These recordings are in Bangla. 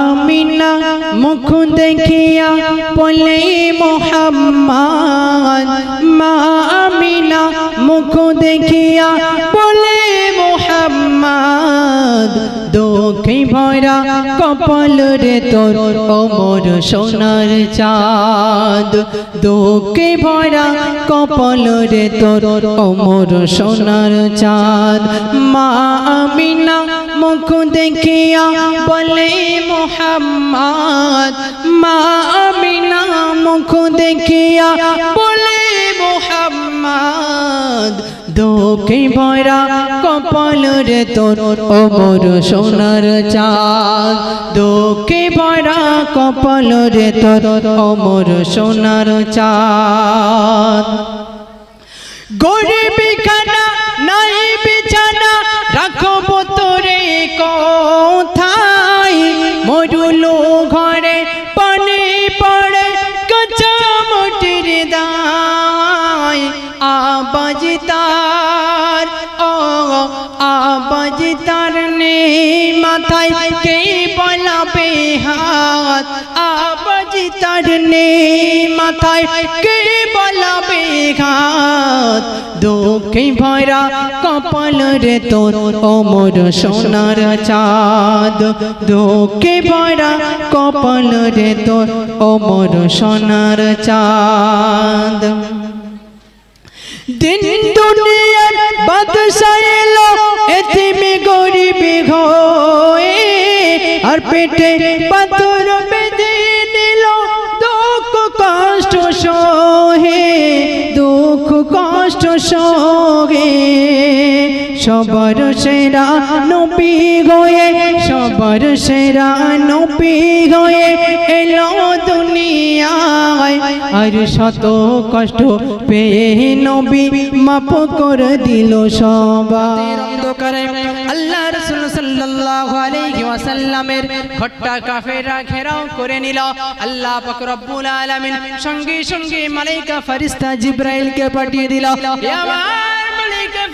আমিনা মুখ দেখিয়া বলে মোহাম্মদ, মা আমিনা মুখ দেখিয়া বলে মোহাম্মদ, দুঃখে ভরা কপাল রে তোর ওমর সোনার চাঁদ, দুঃখে ভরা কপাল রে তোর ওমর সোনার চাঁদ। মা আমিনা মুখ দেখিয়া বলে মোহাম্মদ, মা আমিনা মুখ দেখিয়া বলে মোহাম্মদ, দুঃখে ভরা কপাল রে তোর ওমর সোনার চাঁদ, দুঃখে ভরা কপাল রে তোর ওমর সোনার চাঁদ। গরিবি খানা নাই বিছানা রাখব তোরে কোথায়, মরুলো ঘরে পানি পড়ে কাঁচা মাটির দায়, আবাজ তার ও আবাজ তার নেই মাথায় কে বলাবে হাত, আবাজ তার নেই মাথায় কে বলাবে হাত, দুঃখে ভরা কপাল রে তোর ওমর সোনার চাঁদ, দুঃখে ভরা কপাল রে তোর ওমর সোনার চাঁদ। দিন দুনিয়ার বাদশাহ এলো এতিমে গরিবি হয়ে, আর পেটে পাথর বেঁধে নিল দুঃখ কষ্ট সহে, দুঃখ কষ্ট সহে, সবার সেরা নবী হয়ে, সবার সেরা নবী হয়ে এলো দুনিয়ায়, আর শত কষ্ট পেয়ে নবী মাফ করে দিল সবাই। অন্ধকারে আল্লাহ রাসূল সাল্লাল্লাহু আলাইহি ওয়াসাল্লামের ঘরটা কাফেররা ঘেরাও করে নিল। আল্লাহ পাক রব্বুল আলামিন সঙ্গে সঙ্গে মালায়েকা ফেরেশতা জিবরাইলকে পাঠিয়ে দিল।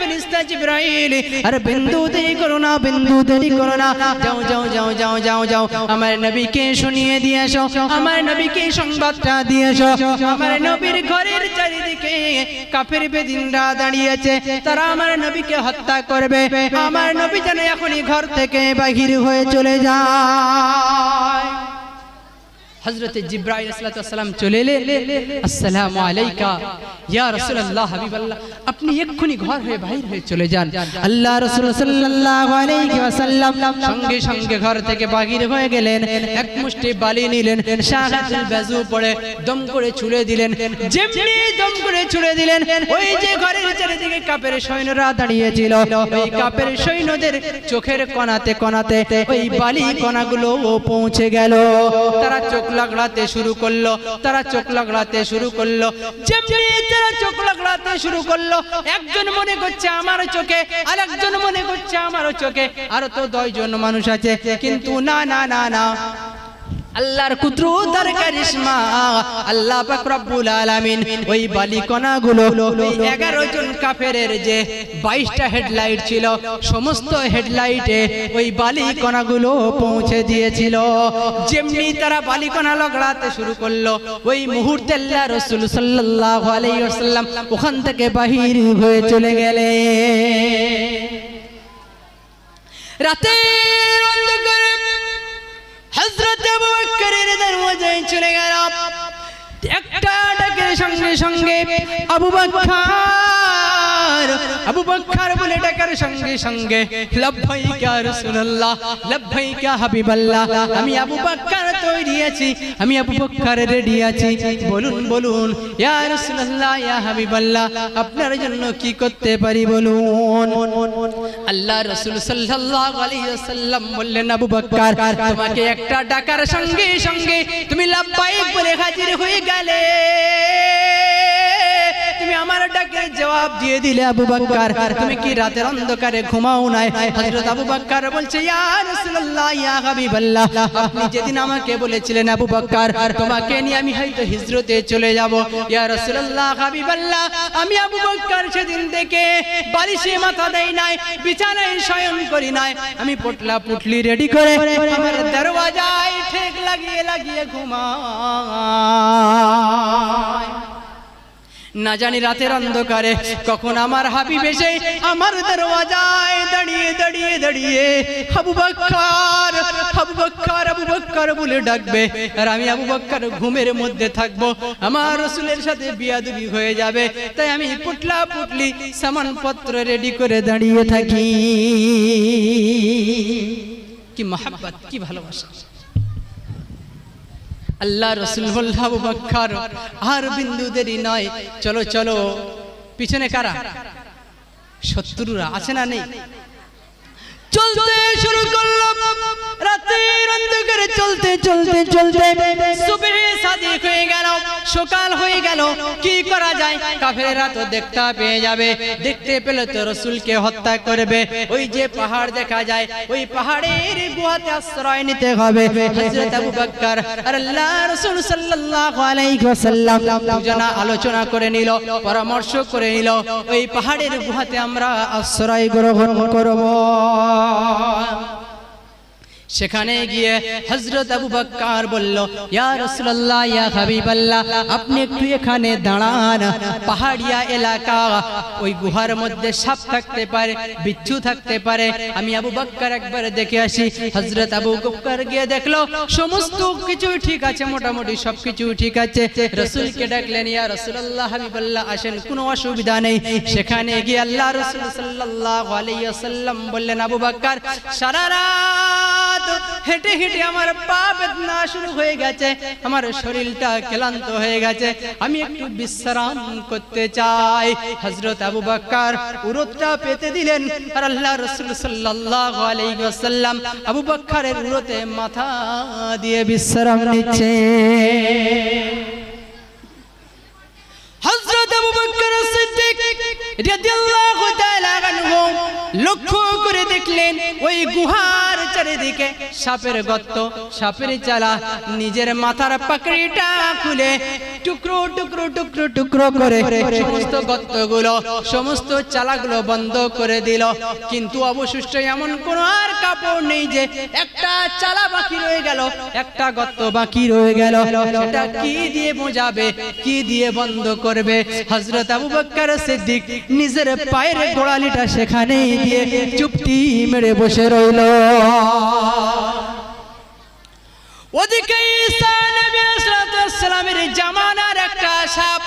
ফেরেশতা জিবরাইল, আর বিন্দু দেরি করো না, বিন্দু দেরি করো না, যাও যাও যাও যাও যাও যাও আমার নবীকে শুনিয়ে দিয়ে আসো, আমার নবীকে সংবাদটা দিয়ে আসো। আমার নবীর ঘরের চারিদিকে কাফের বেদিনরা দাঁড়িয়েছে, তারা আমার নবীকে হত্যা করবে। আমার নবী যেন এখনই ঘর থেকে বাহির হয়ে চলে যায়। হযরত জিবরাইল আলাইহিস সালাম চলে এলেন। আসসালামু আলাইকা ইয়া রাসূলুল্লাহ হাবিবাল্লাহ, আপনি এক্ষুনি ঘর হয়ে বাইরে হয়ে চলে যান। আল্লাহ রাসূল সাল্লাল্লাহু আলাইহি ওয়াসাল্লাম সঙ্গে সঙ্গে ঘর থেকে বাহির হয়ে গেলেন। এক মুষ্টি বালি নিলেন, শাহাদাতুল বাজু পড়ে দম করে ছুঁড়ে দিলেন। যেমনি দম করে ছুঁড়ে দিলেন, ওই যে ঘরের চারিদিকে কাফের সৈন্যরা দাঁড়িয়ে ছিল, ওই কাফের সৈন্যদের চোখের কোণাতে কোণাতে ওই বালি কণাগুলো পৌঁছে গেল। তারা চোখ লাগড়াতে শুরু করলো, তারা চোখ লাগড়াতে শুরু করলো। যেমনি তারা চোখ লাগড়াতে শুরু করলো, একজন মনে করছে আমার চোখে, আর একজন মনে করছে আমার চোখে, আর তো 2 জন মানুষ আছে। কিন্তু না না না না, আল্লাহর কুদরত আর কারিশমা, আল্লাহ পাক রব্বুল আলামিন ওই বালিকণাগুলো 11 জন কাফেরের যে 22টা হেডলাইট ছিল, সমস্ত হেডলাইটে ওই বালিকণাগুলো পৌঁছে দিয়েছিল। যেমনি তারা বালিকণা লগড়াতে শুরু করলো, ওই মুহূর্তে আল্লাহ রাসূল সাল্লাল্লাহু আলাইহি ওয়াসাল্লাম ওখান থেকে বাহির হয়ে চলে গেলেন। রাতের অন্ধকারে হযরত আবু বকরের দরওয়াজায় চলে গেল। একটা ডাকের সঙ্গে সঙ্গে আবু বকর বলে ডাকার সঙ্গে সঙ্গে লব্বাইকা ইয়া রাসূলুল্লাহ, লব্বাইকা হাবিবাল্লাহ, আমি আবু বকর তৈরি আছি, আমি আবু বকর রেডি আছি, বলুন বলুন ইয়া রাসূলুল্লাহ, ইয়া হাবিবাল্লাহ, আপনার জন্য কি করতে পারি বলুন। আল্লাহ রাসূল সাল্লাল্লাহু আলাইহি ওয়াসাল্লাম বললেন, আবু বকর তোমাকে একটা ডাকার সঙ্গে সঙ্গে তুমি লব্বাইক বলে হাজির হয়ে গেলে, তুমি আমার ডাকে জবাব দিয়ে দিলে। আবু বকর তুমি কি রাতের অন্ধকারে ঘুমাও নাই? হযরত আবু বকর বলছে, ইয়া রাসূলুল্লাহ, ইয়া হাবিবাল্লাহ, আপনি যেদিন আমাকে বলেছিলেন আবু বকর তোমাকে নিয়ে আমি হয়তো হিজরতে চলে যাব, ইয়া রাসূলুল্লাহ হাবিবাল্লাহ, আমি আবু বকর সেদিন থেকে বালিশে মাথা দেই নাই, বিছানায় শয়ন করি নাই, আমি পোটলা পুটলি রেডি করে আমার দরওয়াজায় লাগিয়ে লাগিয়ে ঘুমায়। না জানি রাতের অন্ধকারে কখন আমার হাবিব এসে আমার দরওয়াজায় দাঁড়িয়ে দাঁড়িয়ে দাঁড়িয়ে আবু বকর আবু বকর আবু বকর বলে ডাকবে, আর আমি আবু বকর ঘুমের মধ্যে থাকবো, আমার রাসূলের সাথে বিয়াদবি হয়ে যাবে। তাই আমি পুটলা পুটলি সামানপত্র রেডি করে দাঁড়িয়ে থাকি। কি মহব্বত, কি ভালোবাসা! আল্লাহ রাসূল বলল, আবু বকর আর বিন্দু দেরি নয়, চলো চলো। পিছনে কারা? শত্রুরা আছে না নেই? চলতে শুরু করলাম রাতের অন্ধকারে, চলতে চলতে চলতে সুবহ সাদিক হয়ে গেল, সকাল হয়ে গেল। কি করা যায়? কাফেররা তো দেখতে পেয়ে যাবে, দেখতে পেলে তো রাসূলকে হত্যা করবে। ওই যে পাহাড় দেখা যায়, ওই পাহাড়ের গুহাতে আশ্রয় নিতে হবে। হযরত আবু বকর আর আল্লাহ রাসূল সাল্লাল্লাহু আলাইহি ওয়াসাল্লাম দুজনা আলোচনা করে নিল, পরামর্শ করে নিল, ওই পাহাড়ের গুহাতে আমরা আশ্রয় গ্রহণ করব। সেখানে গিয়ে হযরত আবু বকর বলল, ইয়া রাসূলুল্লাহ, ইয়া হাবিবাল্লাহ, আপনি একটু এখানে দাঁড়ান। পাহাড়িয়া এলাকা, ওই গুহার মধ্যে সাপ থাকতে পারে, বিচ্ছু থাকতে পারে, আমি আবু বকর একবার দেখে আসি। হযরত আবু বকর গিয়ে দেখলো সমস্ত কিছু ঠিক আছে, মোটামুটি সবকিছু ঠিক আছে। রাসূলকে ডাকলেন, ইয়া রাসূলুল্লাহ, হাবিবাল্লাহ, আসেন, কোনো অসুবিধা নেই। সেখানে গিয়ে আল্লাহ রাসূল সাল্লাল্লাহু আলাইহি ওয়াসাল্লাম বললেন, আবু বকর, সারা রাত হেঁটে হেঁটে আমার পা বেদনা শুরু হয়ে গেছে, আমার শরীরটা ক্লান্ত হয়ে গেছে, আমি একটু বিশ্রাম করতে চাই। হযরত আবু বকর উরতটা পেতে দিলেন, আর আল্লাহ রাসূল সাল্লাল্লাহু আলাইহি ওয়াসাল্লাম আবু বকরের উরতে মাথা দিয়ে বিশ্রাম নিচ্ছে। হযরত আবু বকর সিদ্দিক রাদিয়াল্লাহু তাআলা আনহু লক্ষ্য করে দেখলেন ওই গুহার চারিদিকে সাপের গর্ত, সাপের চালা। নিজের মাথার পাকড়িটা খুলে টুকরো টুকরো টুকরো টুকরো করে সমস্ত গর্তগুলো, সমস্ত চালাগুলো বন্ধ করে দিল। কিন্তু অবশিষ্ট এমন কোন আর কাপড় নেই যে একটা চালা বাকি রয়ে গেল, একটা গর্ত বাকি রয়ে গেল। সেটা কি দিয়ে মোজাবে, কি দিয়ে বন্ধ করবে? হযরত আবু বকর সিদ্দিক নিজের পায়ের গোড়ালিটা সেখানে দিয়ে চুপটি মেরে বসে রইল। ওদিকে ঈসা নবী আলাইহিস সালামের জামানার একটা সাপ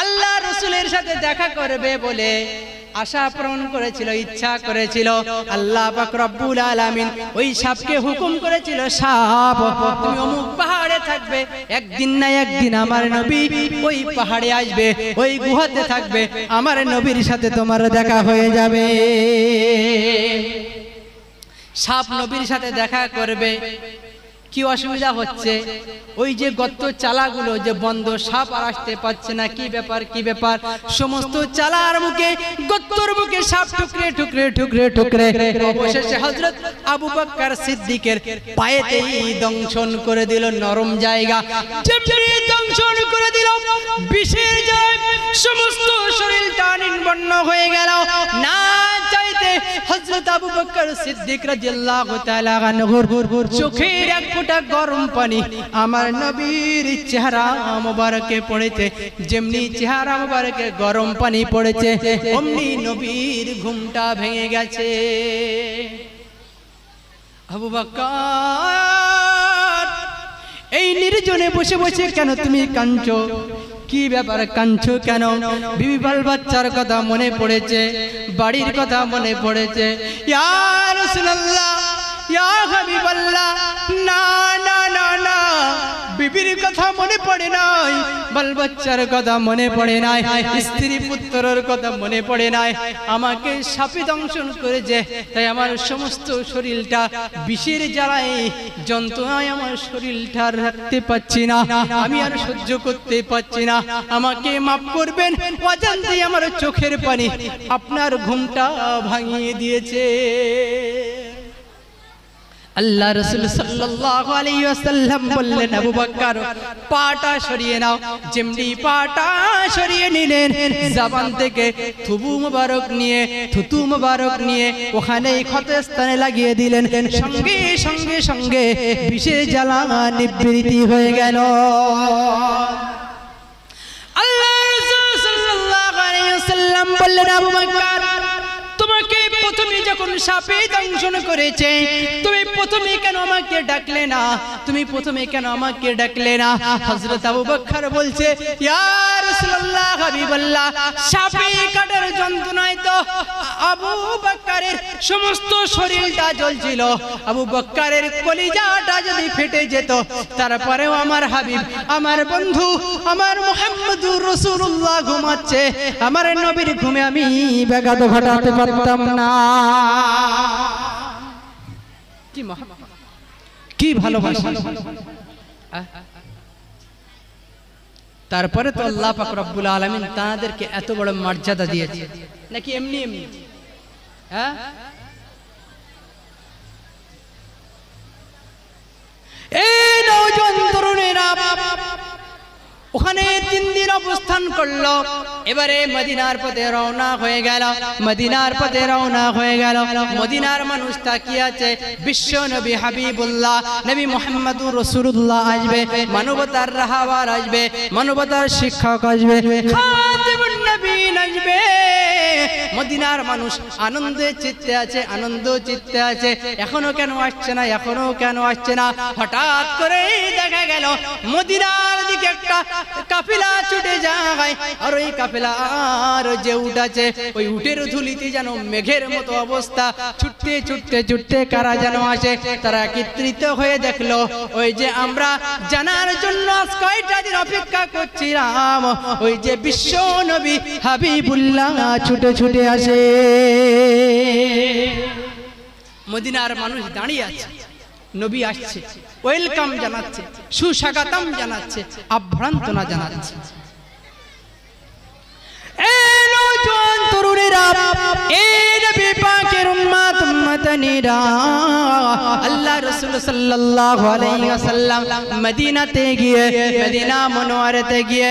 আল্লাহ রাসূলের সাথে দেখা করবে বলে আশা পূরণ করেছিল, ইচ্ছা করেছিল। আল্লাহ পাক রব্বুল আলামিন ওই সাপকে হুকুম করেছিল, সাপ তুমি অমুক পাহাড়ে থাকবে, একদিন না একদিন আমার নবী ওই পাহাড়ে আসবে, ওই গুহাতে থাকবে, আমার নবীর সাথে তোমার দেখা হয়ে যাবে। সাপ নবীর সাথে দেখা করবে। কি অসুবিধা হচ্ছে? ওই যে গর্ত চালাগুলো যে বন্ধ, সাপ আর আসতে পারছে না। কি ব্যাপার, কি ব্যাপার? সমস্ত চালার মুখে, গর্তর মুখে সাপ টুকরে টুকরে টুকরে টুকরে অবশেষে হযরত আবু বকর সিদ্দিকের পায়েতেই দংশন করে দিল। নরম জায়গা যেমনি দংশন করে দিল, বিষের যায় সমস্ত শরীরটা নির্বন্ন হয়ে গেল। না চাইতে হযরত আবু বকর সিদ্দিক রাদিয়াল্লাহু তাআলা আনহুর চোখের এক ফোঁটা গরম পানি আমার নবীর চেহারা মোবারকে পড়েছে। যেমনি চেহারা মোবারকে গরম পানি পড়েছে, অমনি নবীর ঘুমটা ভেঙে গেছে। আবু বকর এই নির্জনে বসে বসে কেন তুমি কাঁদছো? কি ব্যাপার, কাঁদছো কেন? বিবি বাল বাচ্চার কথা মনে পড়েছে, বাড়ির কথা মনে পড়েছে। ইয়া রাসূলুল্লাহ, ইয়া হাবিবাল্লাহ, না না না না, বিবির কথা মনে পড়ে নাই, বাল বাচ্চার কথা মনে পড়ে নাই, স্ত্রী পুত্রের কথা মনে পড়ে নাই। আমাকে সাপে দংশন করেছে, তাই আমার সমস্ত শরীরটা বিষের জ্বালায় যন্ত্রণায় আমার শরীরটা রাখতে পাচ্ছি না, আমি আর সহ্য করতে পাচ্ছি না। আমাকে মাফ করবেন, অজান্তেই আমার চোখের পানি আপনার ঘুমটা ভাঙিয়ে দিয়েছে। আল্লাহ রাসূল সাল্লাল্লাহু আলাইহি ওয়াসাল্লাম বললেন, আবু বকর পাটা সরিয়ে নাও। যেমনি পাটা সরিয়ে নিলেন, জবান থেকে থুতু মুবারক নিয়ে ওখানেই ক্ষতস্থানে লাগিয়ে দিলেন। সঙ্গে সঙ্গে সঙ্গে বিষে জ্বালা নিবৃত্তি হয়ে গেল। আল্লাহ রাসূল সাল্লাল্লাহু আলাইহি ওয়াসাল্লাম বললেন, আবু বকর তোমাকে প্রথমে যখন সাপে দংশন করেছে, তুমি প্রথমে কেন আমাকে ডাকলে না? তুমি প্রথমে কেন আমাকে ডাকলে না? হযরত আবু বকর বলছে, ইয়া রাসূলুল্লাহ, হাবিবাল্লাহ, সাপে কাটার যন্ত্রণায় তো আবু বকরের সমস্ত শরীরটা জ্বলছিল। আবু বকরের কলিজাটা যদি ফেটে যেত, তারপরেও আমার হাবিব, আমার বন্ধু, আমার মুহাম্মদুর রাসূলুল্লাহ ঘুমাচ্ছে, আমার নবীর ঘুমে আমি ব্যাঘাত ঘটাতে পারতাম না। কি ভালোবাসা! তারপরে তো আল্লাহ পাক রব্বুল আলামিন তাদেরকে এত বড় মর্যাদা দিয়েছে, নাকি এমনি এমনি? হ্যাঁ, এই নওজোয়ান তরুণেরা ওখানে 3 দিন অবস্থান করলো। এবারে মদিনার পথে রওনা হয়ে গেল। মদিনার মানুষ তাকিয়ে আছে, বিশ্ব নবী হাবিবুল্লাহ নবী মুহাম্মদুর রাসূলুল্লাহ আসবে, মানবতার রাহবার আসবে, মানবতার শিক্ষক আসবে, খাতিমুন নবীন আসবে। মদিনার মানুষ আনন্দে চিত্তে আছে। এখনো কেন আসছে না? হঠাৎ করে দেখা গেল মদিনার দিকে একটা কাফেলা ছুটে যায়। আর ওই কাফেলা আর যে উট আছে, ওই উটের ধুলিতে যেন মেঘের মতো অবস্থা। ছুটতে কারা যেন আসে। তারা একত্রিত হয়ে দেখলো, ওই যে আমরা জানার জন্য আজ কয়টা দিন অপেক্ষা করছিলাম, ওই যে বিশ্ব নবী হাবিবুল্লাহ ছুটে আসে। মদিনার মানুষ দাঁড়িয়ে আছে, নবী আসছে, ওয়েলকাম জানাচ্ছে, সুস্বাগতম জানাচ্ছে, অভ্যর্থনা জানাচ্ছে। এই নওজোয়ান তরুণেরা, এই নবী পাকের উম্মতানিরা, আল্লাহ রাসূল সাল্লাল্লাহু আলাইহি ওয়াসাল্লাম মদিনাতে গিয়ে, মদিনা মুনওয়ারাতে গিয়ে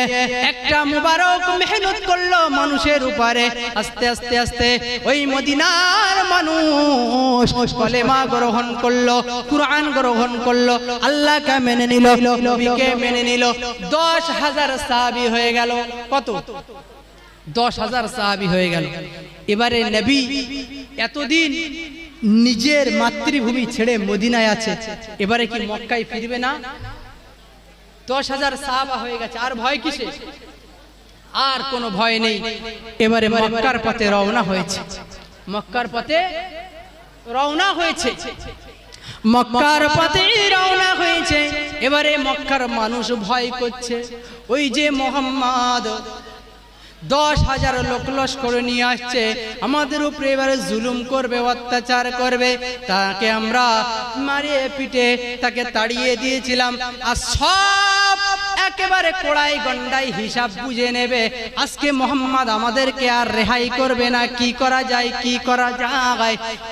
একটা মুবারক মেহনত করলো মানুষের উপরে। আস্তে ওই মদিনার মানুষ কলেমা গ্রহণ করলো, কুরআন গ্রহণ করলো, আল্লাহকে মেনে নিল, নবীকে মেনে নিল। 10,000 সাহাবী হয়ে গেল। কত? 10,000 সাহাবী হয়ে গেল। এবারে নবী এতদিন নিজের মাতৃভূমি ছেড়ে মদিনায় আছে, এবারে কি মক্কায় ফিরবে না? 10,000 সাহাবা হয়ে গেছে, আর ভয় কিসে? আর কোনো ভয় নেই। এবারে মক্কার পথে রওনা হয়েছে। এবারে মক্কার মানুষ ভয় করছে। ওই যে মুহাম্মদ 10,000 লোক লস্কর নিয়ে আসছে, আমাদের উপরে এবারে জুলুম করবে, অত্যাচার করবে। তাকে আমরা মারিয়ে পিটে তাকে তাড়িয়ে দিয়েছিলাম, আর সব একেবারে কোড়াই গন্ডাই হিসাব বুঝে নেবে। আজকে মুহাম্মদ আমাদেরকে আর রেহাই করবে না। কি করা যায়?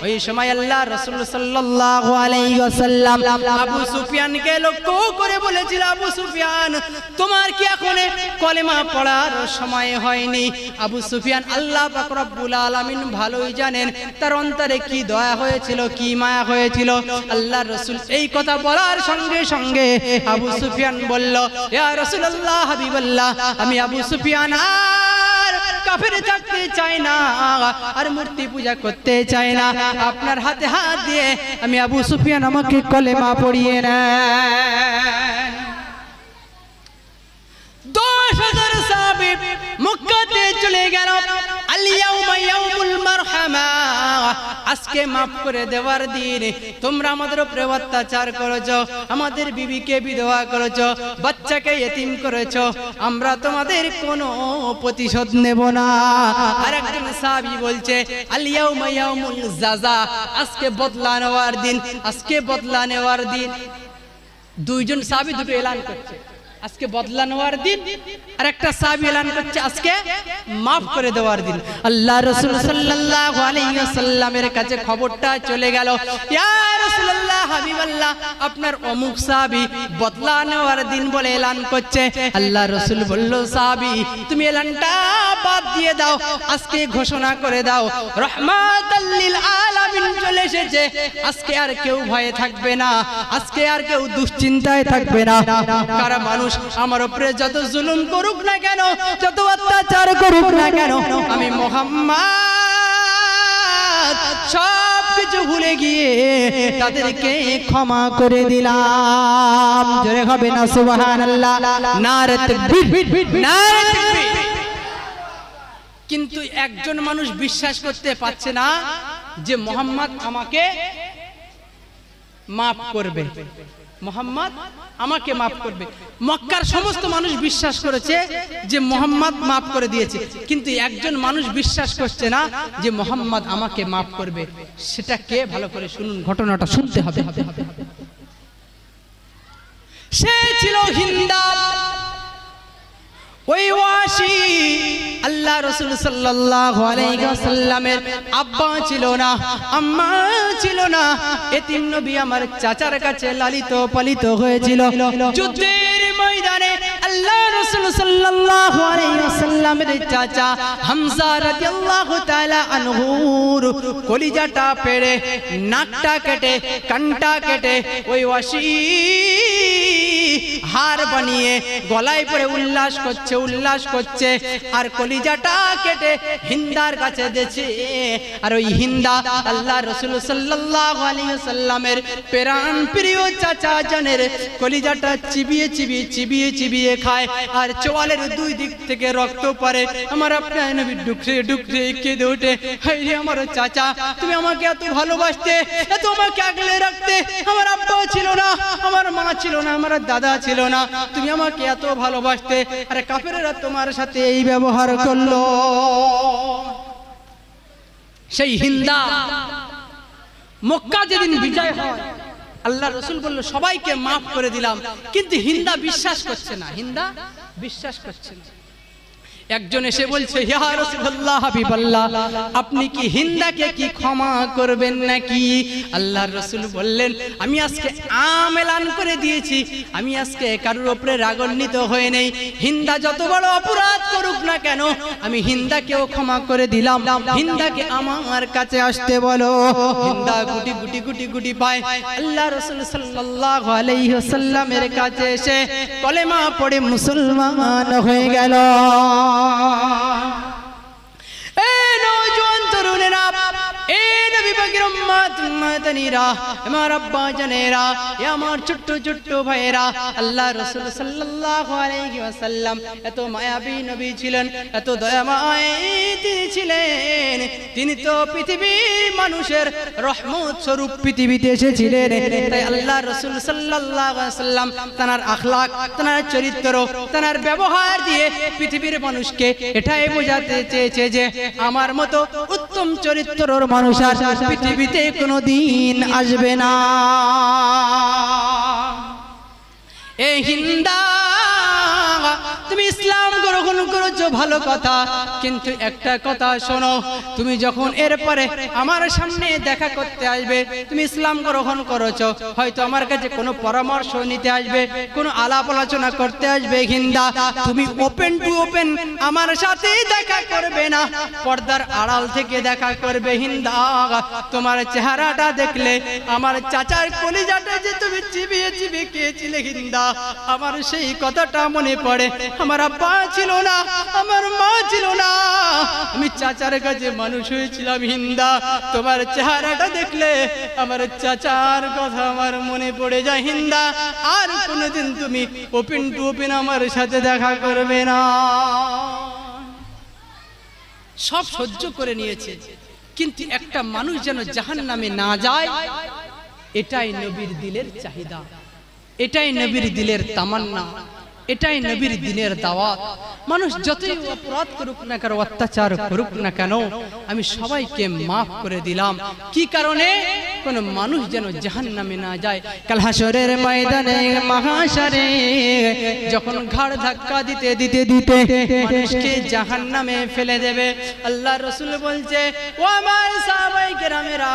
ওই সময় আল্লাহ রাসূল সাল্লাল্লাহু আলাইহি ওয়াসাল্লাম আবু সুফিয়ানকে লক্ষ্য করে বলেছিল, আবু সুফিয়ান, তোমার কি এখন কলেমা পড়ার সময় হয়নি? আবু সুফিয়ান, আল্লাহ পাক রব্বুল আলামিন ভালোই জানেন তার অন্তরে কি দয়া হয়েছিল, কি মায়া হয়েছিল। আল্লাহ রাসূল এই কথা বলার সঙ্গে সঙ্গে আবু সুফিয়ান বলল, ইয়া রাসূলুল্লাহ, হাবিবাল্লাহ, আমি আবু সুফিয়ান আর কাফের থাকতে চাই না, আর মূর্তি পূজা করতে চাই না। আপনার হাতে হাত দিয়ে আমি আবু সুফিয়ান, আমাকে কলেমা পড়িয়ে নেন। 10,000 সাহাবী মক্কাতে চলে গেল। আল-ইয়াউমা ইয়াউমুল মারহামা, আজকে মাফ করে দেওয়ার দিন। তোমরা আমাদের উপরে অত্যাচার করেছো, আমাদের বিবিকে বিধবা করেছো, বাচ্চাকে ইতিম করেছো, আমরা তোমাদের কোনো প্রতিশোধ নেব না। আর একজন সাহাবী বলছে, আল-ইয়াউমা ইয়াউমুল জাযা, আজকে বদলা নেওয়ার দিন। দুইজন সাহাবী দুটো এলান করছে। আজকে বদলা নেওয়ার দিন, আর একটা সাহাবী এলান করছে আজকে মাফ করে দেওয়ার দিন। আল্লাহ রাসূল সাল্লাল্লাহু আলাইহি ওয়াসাল্লামের কাছে খবরটা চলে গেল, ইয়া রাসূলুল্লাহ হাবিবাল্লাহ, আপনার অমুক সাহাবী বদলা নেওয়ার দিন বলে এলান করছে। আল্লাহ রাসূল বলল, সাহাবী তুমি এলানটা বাদ দিয়ে দাও, আজকে ঘোষণা করে দাও রাহমাতাল লিল আলামিন চলে এসেছে। আজকে আর কেউ ভয়ে থাকবে না, আজকে আর কেউ দুশ্চিন্তায় থাকবে না। কারা মানুষ আমার উপরে যত জুলুম করুক না কেন, যত অত্যাচার করুক না কেন, আমি মুহাম্মদ সব কিছু ভুলে গিয়ে তাদেরকে ক্ষমা করে দিলাম। জোরে হবে না সুবহানাল্লাহ, নারে তাকবীর, নারে তাকবীর। কিন্তু একজন মানুষ বিশ্বাস করতে পারছে না যে মুহাম্মদ আমাকে মাফ করবে, মুহাম্মদ আমাকে মাফ করবে। মক্কার সমস্ত মানুষ বিশ্বাস করেছে যে মুহাম্মদ মাফ করে দিয়েছে, কিন্তু একজন মানুষ বিশ্বাস করছে না যে মুহাম্মদ আমাকে মাফ করবে। সেটা কে? ভালো করে শুনুন, ঘটনাটা শুনতে হবে। সে ছিল হিন্দা। ওই ওয়াসি আল্লাহ রাসূল সাল্লাল্লাহু আলাইহি ওয়াসাল্লামের আব্বা ছিল না, আম্মা ছিল না। এতিম নবী আমার চাচার কাছে লালিত পালিত হয়েছিল। যুদ্ধের ময়দানে আল্লাহ রাসূল সাল্লাল্লাহু আলাইহি ওয়াসাল্লামের চাচা হামজা রাদিয়াল্লাহু তাআলা আনহুর কলিজাটা পেড়ে, নাকটা কেটে, কানটা কেটে ওই ওয়াসি হার বানিয়ে গলায় পরে উল্লাস করছে আর কলিজাটা কেটে হিন্দার কাছে দিয়েছে। আর ওই হিন্দা আল্লাহ রাসূল সাল্লাল্লাহু আলাইহি ওয়াসাল্লামের প্রাণ প্রিয় চাচা জানের কলিজাটা চিবিয়ে খায়, আর চোয়ালের দুই দিক থেকে রক্ত পড়ে। আমার আপনার নবী ডুকরে কেঁদে ওঠে, হায় রে আমার চাচা, তুমি আমাকে এত ভালোবাসতে, এত আমাকে আগলে রাখতে। আমার আব্বা ছিল না, আমার মা ছিল না, আমার দাদা ছিল না, তুমি আমাকে এত ভালোবাসতে, আরে কাফেররা তোমার সাথে এই ব্যবহার করলো। সেই হিন্দা মক্কা যেদিন বিজয় হয় আল্লাহ রাসূল বলল সবাইকে মাফ করে দিলাম, কিন্তু হিন্দা বিশ্বাস করছে না, হিন্দা বিশ্বাস করছে না। একজন এসে বলছে, ইয়া রাসূলুল্লাহ হাবিবাল্লাহ, আপনি কি হিন্দাকে কি ক্ষমা করবেন নাকি? আল্লাহর রাসূল বললেন, আমি আজকে আম এলান করে দিয়েছি, আমি আজকে কারোর উপরে রাগান্বিত হয়ে নেই। হিন্দা যত বড় অপরাধ করুক না কেন, আমি হিন্দাকেও ক্ষমা করে দিলাম। হিন্দাকে আমার কাছে আসতে বলো। হিন্দা গুটি পায় আল্লাহ রাসূল সাল্লাল্লাহু আলাইহি ওয়াসাল্লামের কাছে এসে কলেমা পড়ে মুসলমান হয়ে গেল। এই নওজোয়ান তরুণেরা, এই নবী পাকের উম্মত-উম্মতানিরা, আমার আব্বা জানেরা, আমার ছোট্ট ভাইয়েরা, আল্লাহ রাসূল সাল্লাল্লাহু আলাইহি ওয়াসাল্লাম এত মায়াবী নবী ছিলেন, এত দয়াময় তিনি ছিলেন। তিনি তো পৃথিবীর মানুষের রহমত স্বরূপ পৃথিবীতে এসেছিলেন। তাই আল্লাহ রাসূল সাল্লাল্লাহু আলাইহি ওয়াসাল্লাম তার আখলাক, তার চরিত্র, তার ব্যবহার দিয়ে পৃথিবীর মানুষকে এটাই বোঝাতে চেয়েছে যে আমার মতো উত্তম চরিত্রের মানুষ আর পৃথিবীতে কোনোদিন আসবে না। এই হিন্দা, তুমি ইসলাম গ্রহণ করেছো ভালো কথা, কিন্তু একটা কথা শোনো, তুমি যখন এরপরে আমার সামনে দেখা করতে আসবে, তুমি ইসলাম গ্রহণ করেছো, হয়তো আমার কাছে কোনো পরামর্শ নিতে আসবে, কোনো আলাপ আলোচনা করতে আসবে, হিন্দা তুমি ওপেন টু ওপেন আমার সাথে দেখা করবে না, পর্দার আড়াল থেকে দেখা করবে। হিন্দা, তোমার চেহারাটা দেখলে আমার চাচার কলিজাটা যে তুমি চিবিয়ে খেয়েছিলে হিন্দা, আমার সেই কথাটা মনে পড়ে। আমার আব্বা ছিল না, আমার মা ছিল না, আমি চাচার কাছে মানুষ হয়েছিলাম। হিন্দা, তোমার চেহারাটা দেখলে আমার চাচার কথা আমার মনে পড়ে যায়। হিন্দা, আর কোনোদিন তুমি ওপেন টু ওপেন আমার সাথে দেখা করবে না। সব সহ্য করে নিয়েছে, কিন্তু একটা মানুষ যেন জাহান্নামে না যায়, এটাই নবীর দিলের চাহিদা, এটাই নবীর দিলের তামান্না, এটাই নবীর দিনের দাওয়াত। মানুষ যতই অপরাধ করুক না কেন, অত্যাচার করুক না কেন, আমি সবাইকে মাফ করে দিলাম। কি কারণে? কোনো মানুষ যেন জাহান্নামে না যায়। কাল হাসরের ময়দানে মাহশারে যখন ঘাড় ধাক্কা দিতে দিতে দিতে মানুষকে জাহান্নামে ফেলে দেবে, আল্লাহ রাসূল বলছে, ও আমার সাহাবায়ে কেরামেরা,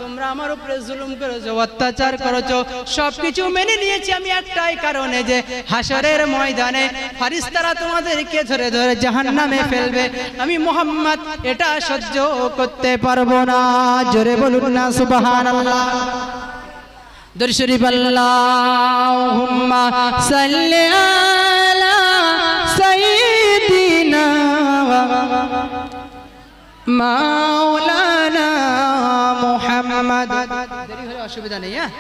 তোমরা আমার উপরে জুলুম করেছো, অত্যাচার করেছো, সবকিছু মেনে নিয়েছি আমি একটাই কারণে, যে হাসরের ময়দানে ফেরেশতারা তোমাদেরকে ধরে ধরে জাহান্নামে ফেলবে, আমি মুহাম্মদ এটা সহ্য করতে পারবো না। জোরে বলুন না সুবহানাল্লাহ। দরুদ শরীফ আল্লাহুম্মা সাল্লি আলা সাইয়্যিদিনা মাওলানা মুহাম্মদ। দেরি হলে অসুবিধা নেই, হ্যাঁ,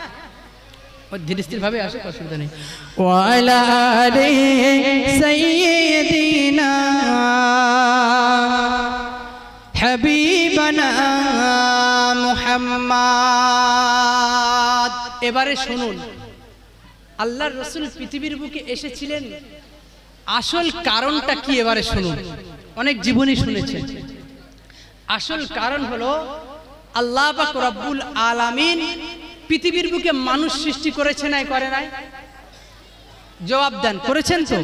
ধীরে স্থির ভাবে আসুক, অসুবিধা নেই। ওয়া আলা আলি সাইয়্যিদিনা হাবিবানা মুহাম্মদ। এবারে শুনুন, আল্লাহর রাসূল পৃথিবীর বুকে এসেছিলেন, আসল কারণটা কি এবারে শুনুন। অনেক জীবনী শুনেছেন, আসল কারণ হলো আল্লাহ পাক রব্বুল আলামিন পৃথিবীর বুকে মানুষ সৃষ্টি করেছে নাই, করে নাই? জবাব দেন, করেছেন তো?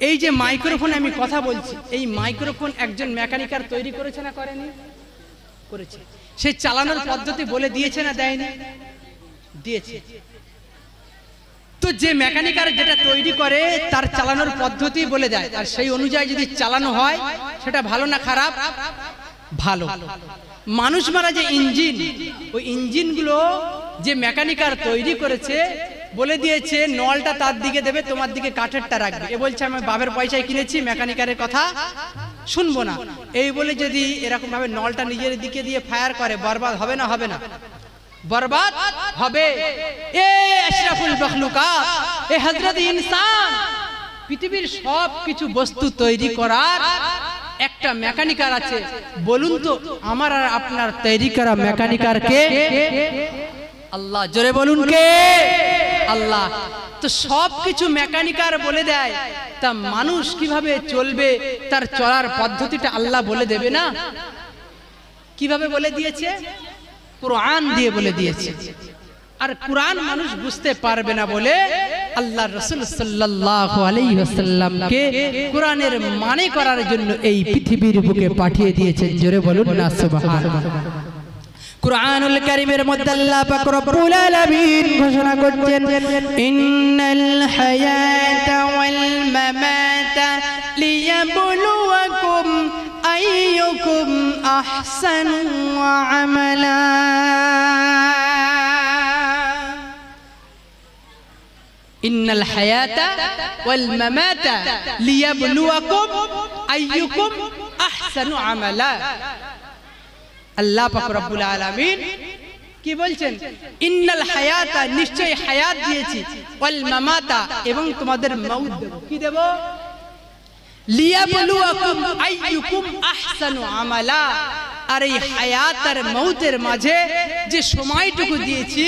এই যে মাইক্রোফোনে আমি কথা বলছি, এই মাইক্রোফোন একজন মেকানিকার তৈরি করেছে না করেনি? করেছে। সে চালানোর পদ্ধতি বলে দিয়েছে না দেয়নি? দিয়েছে। তো যে মেকানিকার যেটা তৈরি করে তার চালানোর পদ্ধতি বলে দেয়, আর সেই অনুযায়ী যদি চালানো হয় সেটা ভালো না খারাপ? ভালো। মানুষ মারা যে ইঞ্জিন, ওই ইঞ্জিনগুলো যে মেকানিকার তৈরি করেছে বলে দিয়েছে নলটা তার দিকে দেবে, তোমার দিকে কাঠেরটা রাখবে। এ বলছে আমি বাবার পয়সায় কিনেছি, মেকানিকারের কথা শুনবো না, এই বলে যদি এরকম ভাবে নলটা নিজের দিকে দিয়ে ফায়ার করে, বরবাদ হবে না? হবে না? বরবাদ হবে। এ আশরাফুল মাখলুকাত, এ হযরত ইনসান, পৃথিবীর সব কিছু বস্তু তৈরি করার একটা মেকানিকার আছে। বলুন তো আমার আর আপনার তৈরি করা মেকানিকার কে? আল্লাহ। জোরে বলুন কে? আল্লাহ। তো সব কিছু মেকানিকার বলে দেয়, তা মানুষ কিভাবে চলবে তার চলার পদ্ধতিটা আল্লাহ বলে দেবে না? কিভাবে বলে দিয়েছে? কুরআন দিয়ে বলে দিয়েছে। আর কুরআন মানুষ বুঝতে পারবে না বলে আল্লাহর রাসূল সাল্লাল্লাহু আলাইহি ওয়াসাল্লামকে কুরআনের মানে করার জন্য এই পৃথিবীর বুকে পাঠিয়ে দিয়েছেন। জোরে বলুন না সুবহানাল্লাহ। কুরআনুল কারীমের মধ্যে আল্লাহ পাক রব্বুল আলামিন ঘোষণা করছেন, ইন্নাল হায়াতা ওয়াল মামাতা লিয়াবলুয়াকুম আইয়ুকুম আহসানু আমালা। ইন্নাল হায়াতা ওয়াল মামাতা লিয়াবলুয়াকুম আইয়ুকুম আহসানু আমালা। আল্লাহ পাক রব্বুল আলামিন কি বলছেন? ইন্নাল হায়াতা, নিশ্চয় হায়াত দিয়েছি, ওয়াল মামাতা, এবং তোমাদের মউত দেব। কি দেব? লিয়াবলুয়াকুম আইয়ুকুম আহসানু আমালা। আর এই হায়াত আর মউতের মাঝে যে সময়টুকু দিয়েছি,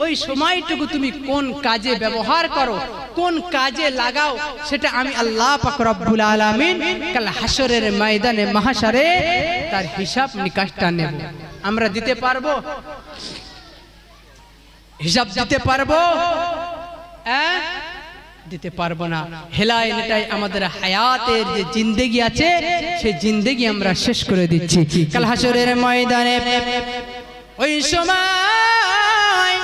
ওই সময়টুকু তুমি কোন কাজে ব্যবহার করো, কোন কাজে লাগাও, সেটা আমি আল্লাহ পাক রব্বুল আলামিন কাল হাসরের ময়দানে মাহশারে তার হিসাব নিকাশটা নেব। আমরা দিতে পারবো? হিসাব দিতে পারবো? দিতে পারবো না। হেলায় নেটাই আমাদের হায়াতের যে জিন্দেগি আছে, সেই জিন্দেগি আমরা শেষ করে দিচ্ছি। কাল হাসরের ময়দানে ওই সময়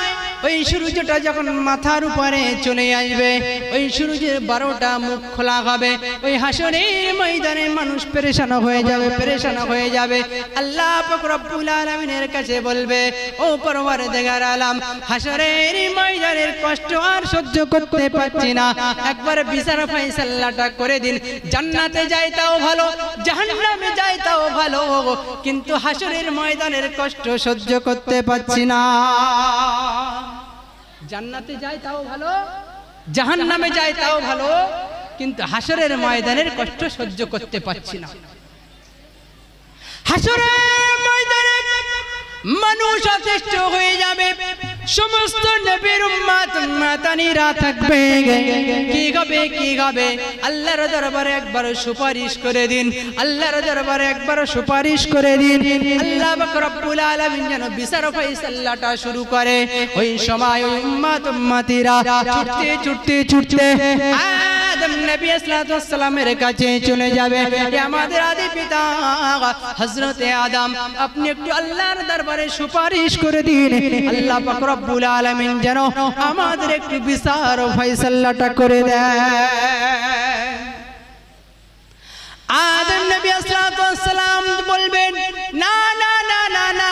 ওই সূর্যটা যখন মাথার উপরে চলে আসবে, ওই সূর্যের 12টা মুখ খোলা হবে, ওই হাসরের ময়দানে মানুষ পেরেশান হয়ে যাবে, পেরেশান হয়ে যাবে। আল্লাহ পাক রব্বুল আলামিনের কাছে বলবে, ও পরওয়ারদিগার আলম, হাসরের ময়দানের কষ্ট আর সহ্য করতে পারছি না, একবার বিচার ফয়সালাটা করে দিন। জান্নাতে যাই তাও ভালো, জাহান্নামে যাই তাও ভালো, কিন্তু হাসরের ময়দানের কষ্ট সহ্য করতে পারছি না। জান্নাতে যায় তাও ভালো, জাহান্নামে যায় তাও ভালো, কিন্তু হাসরের ময়দানের কষ্ট সহ্য করতে পারছি না। হাসরের ময়দানে মানুষ অতিষ্ঠ হয়ে যাবে, সমস্ত নবীর উম্মতানিরা থাকবে কি হবে আল্লাহর দরবারে একবার সুপারিশ করে দিন আল্লাহর দরবারে একবার সুপারিশ করে দিন আল্লাহ পাক রব্বুল আলামিন যেন বিচার ফয়সালাটা শুরু করে ওই সময় ওই উম্মতিরা ছুটতে আদম নবী সাল্লাল্লাহু আলাইহি ওয়াসাল্লামের কাছে চলে যাবে আমাদের আদি পিতা হযরত আদম আপনি একটু আল্লাহর দরবারে সুপারিশ করে দিন আল্লাহ পাক রব্বুল আলামিন যেন আমাদের একটু বিচার ফয়সালাটা করে দেয় আদম নবী সাল্লাল্লাহু আলাইহি ওয়াসাল্লাম বলবেন না না না না না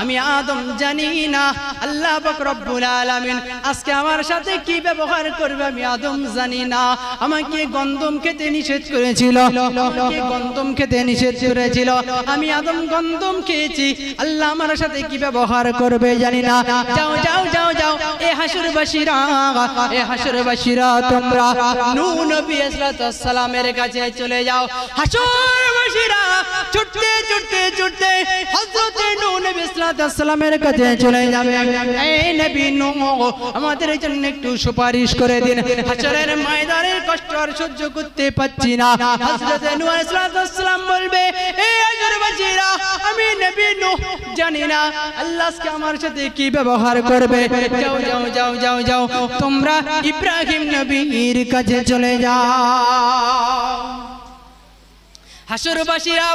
আমি আদম জানি না আল্লাহ পাক রব্বুল আলামিন আজকে আমার সাথে কি ব্যবহার করবে আমি আদম জানি না আমাকে গন্ধম খেতে নিষেধ করেছিল আমি আদম গন্ধম খেয়েছি আল্লাহ আমার সাথে কি ব্যবহার করবে জানি না যাও যাও যাও যাও এ হাসরবাসীরা তোমরা নূহ নবী সাল্লাল্লাহু আলাইহি ওয়াসাল্লামের কাছে চলে যাও হাসরবাসীরা ছুটতে হযরত নূহ নবী সাল্লাল্লাহু আলাইহি ওয়াসাল্লামের কাছে চলে যাবে এই নবী নূহ আমাদের জন্য একটু সুপারিশ করে দিন হাসরের ময়দানের কষ্ট আর সহ্য করতে পাচ্ছি না হযরত নূহ সাল্লাল্লাহু আলাইহি ওয়াসাল্লাম বলবে এই হাসরবাসীরা আমি নবী নূহ জানি না আল্লাহ আজকে আমার সাথে কি ব্যবহার করবে যাও যাও যাও যাও যাও তোমরা ইব্রাহিম নবীর কাছে চলে যাও হাসরবাসীরা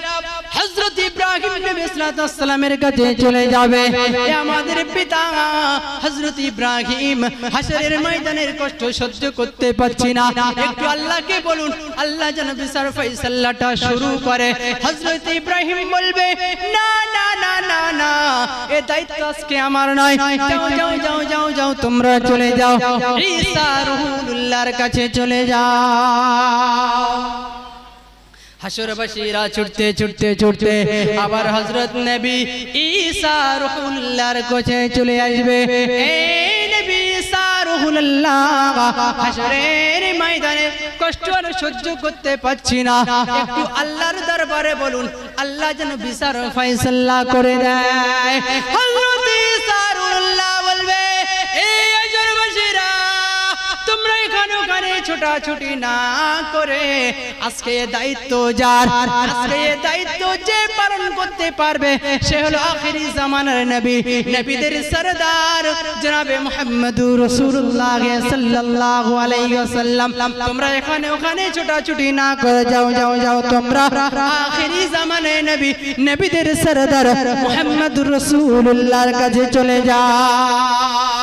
হযরত ইব্রাহিম নবী সাল্লাল্লাহু আলাইহি ওয়াসাল্লামের কাছে চলে যাবে আমাদের পিতা হযরত ইব্রাহিম হাসরের ময়দানের কষ্ট সহ্য করতে পারছি না একটু আল্লাহকে বলুন আল্লাহ যেন বিচার ফয়সালাটা শুরু করে হযরত ইব্রাহিম বলবে না না না না না এই দায়িত্ব আজকে আমার নয় যাও যাও যাও যাও যাও তোমরা চলে যাও ঈসা রূহুল্লাহর কাছে চলে যাও হাসরবাসীরা ছুটতে আবার হযরত নবী ঈসা রূহুল্লাহর কাছে চলে আসবে এই নবী ঈসা রূহুল্লাহ হাসরের ময়দানে কষ্ট আর সহ্য করতে পারছি না একটু আল্লাহর দরবারে বলুন আল্লাহ যেন বিচার ফয়সালা করে দেয় হযরত ঈসা রূহুল্লাহ বলবে এই হাসরবাসীরা তোমরা এখানে ওখানে ছোটাছুটি না করে আজকে দায়িত্ব যার আজকে দায়িত্ব যে পালন করতে পারবে সে হলো আখিরি জামানার নবী নবীদের সরদার জনাবে মুহাম্মদুর রাসূলুল্লাহ সাল্লাল্লাহু আলাইহি ওয়াসাল্লাম তোমরা এখানে ওখানে ছোটাছুটি না করে যাও যাও যাও তোমরা আখিরি জামানার নবী নবীদের সরদার মুহাম্মদুর রাসূলুল্লাহর কাছে চলে যাও